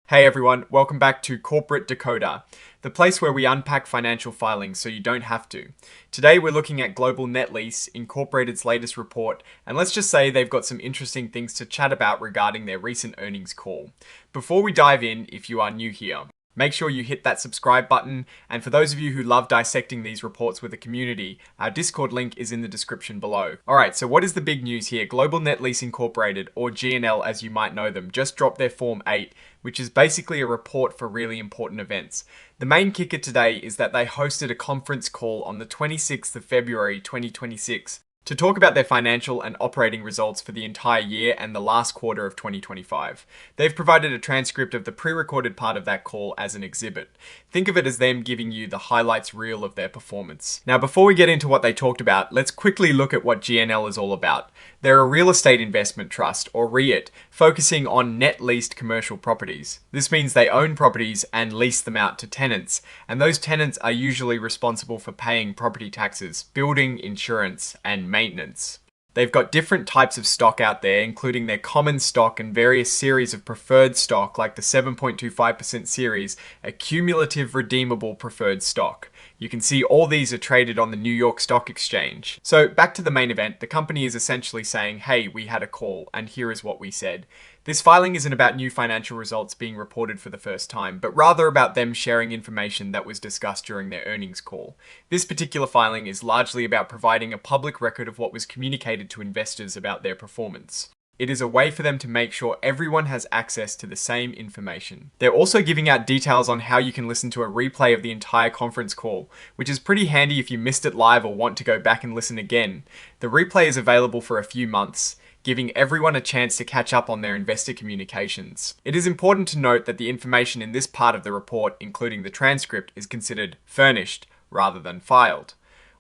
Hey everyone, welcome back to Corporate Decoder, the place where we unpack financial filings so you don't have to. Today we're looking at Global Net Lease, Incorporated's latest report, and let's just say they've got some interesting things to chat about regarding their recent earnings call. Before we dive in, if you are new here, make sure you hit that subscribe button, and for those of you who love dissecting these reports with the community, our Discord link is in the description below. Alright, so what is the big news here? Global Net Lease Incorporated, or GNL as you might know them, just dropped their Form 8, which is basically a report for really important events. The main kicker today is that they hosted a conference call on the 26th of February 2026 to talk about their financial and operating results for the entire year and the last quarter of 2025. They've provided a transcript of the pre-recorded part of that call as an exhibit. Think of it as them giving you the highlights reel of their performance. Now, before we get into what they talked about, let's quickly look at what GNL is all about. They're a real estate investment trust, or REIT, focusing on net leased commercial properties. This means they own properties and lease them out to tenants, and those tenants are usually responsible for paying property taxes, building, insurance, and maintenance. They've got different types of stock out there, including their common stock and various series of preferred stock like the 7.25% series, a cumulative redeemable preferred stock. You can see all these are traded on the New York Stock Exchange. So back to the main event, the company is essentially saying, hey, we had a call and here is what we said. This filing isn't about new financial results being reported for the first time, but rather about them sharing information that was discussed during their earnings call. This particular filing is largely about providing a public record of what was communicated to investors about their performance. It is a way for them to make sure everyone has access to the same information. They're also giving out details on how you can listen to a replay of the entire conference call, which is pretty handy if you missed it live or want to go back and listen again. The replay is available for a few months, giving everyone a chance to catch up on their investor communications. It is important to note that the information in this part of the report, including the transcript, is considered furnished rather than filed.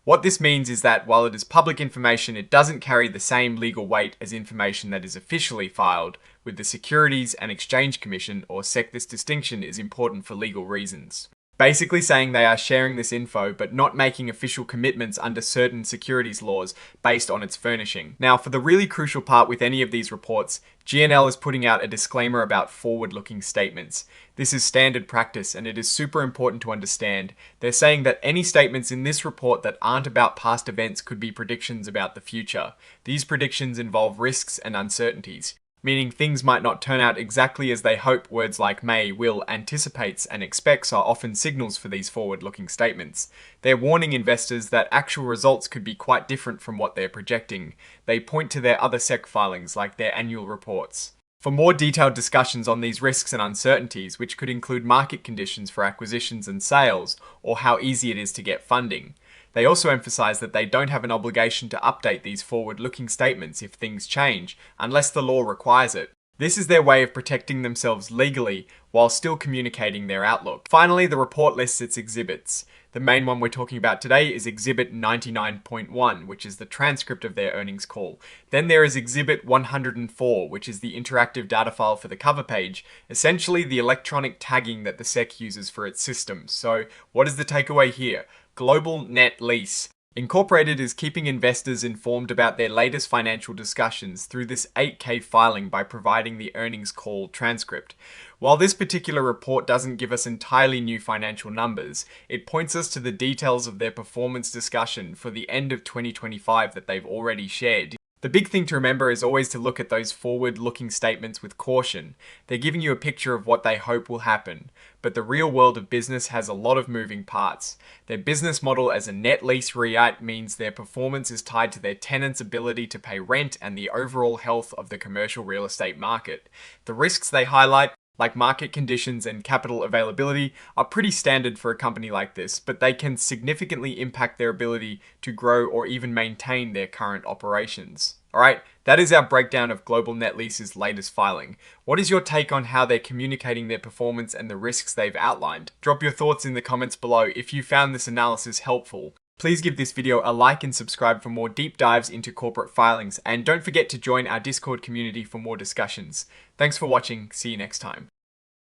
What this means is that while it is public information, it doesn't carry the same legal weight as information that is officially filed with the Securities and Exchange Commission, or SEC. This distinction is important for legal reasons. Basically saying they are sharing this info but not making official commitments under certain securities laws based on its furnishing. Now, for the really crucial part with any of these reports, GNL is putting out a disclaimer about forward-looking statements. This is standard practice and it is super important to understand. They're saying that any statements in this report that aren't about past events could be predictions about the future. These predictions involve risks and uncertainties, meaning things might not turn out exactly as they hope. Words like may, will, anticipates, and expects are often signals for these forward-looking statements. They're warning investors that actual results could be quite different from what they're projecting. They point to their other SEC filings, like their annual reports. For more detailed discussions on these risks and uncertainties, which could include market conditions for acquisitions and sales, or how easy it is to get funding. They also emphasize that they don't have an obligation to update these forward-looking statements if things change, unless the law requires it. This is their way of protecting themselves legally while still communicating their outlook. Finally, the report lists its exhibits. The main one we're talking about today is Exhibit 99.1, which is the transcript of their earnings call. Then there is Exhibit 104, which is the interactive data file for the cover page, essentially the electronic tagging that the SEC uses for its systems. So what is the takeaway here? Global Net Lease Incorporated is keeping investors informed about their latest financial discussions through this 8K filing by providing the earnings call transcript. While this particular report doesn't give us entirely new financial numbers, it points us to the details of their performance discussion for the end of 2025 that they've already shared. The big thing to remember is always to look at those forward-looking statements with caution. They're giving you a picture of what they hope will happen, but the real world of business has a lot of moving parts. Their business model as a net lease REIT means their performance is tied to their tenants' ability to pay rent and the overall health of the commercial real estate market. The risks they highlight, like market conditions and capital availability, are pretty standard for a company like this, but they can significantly impact their ability to grow or even maintain their current operations. Alright, that is our breakdown of Global Net Lease's latest filing. What is your take on how they're communicating their performance and the risks they've outlined? Drop your thoughts in the comments below if you found this analysis helpful. Please give this video a like and subscribe for more deep dives into corporate filings, and don't forget to join our Discord community for more discussions. Thanks for watching, see you next time.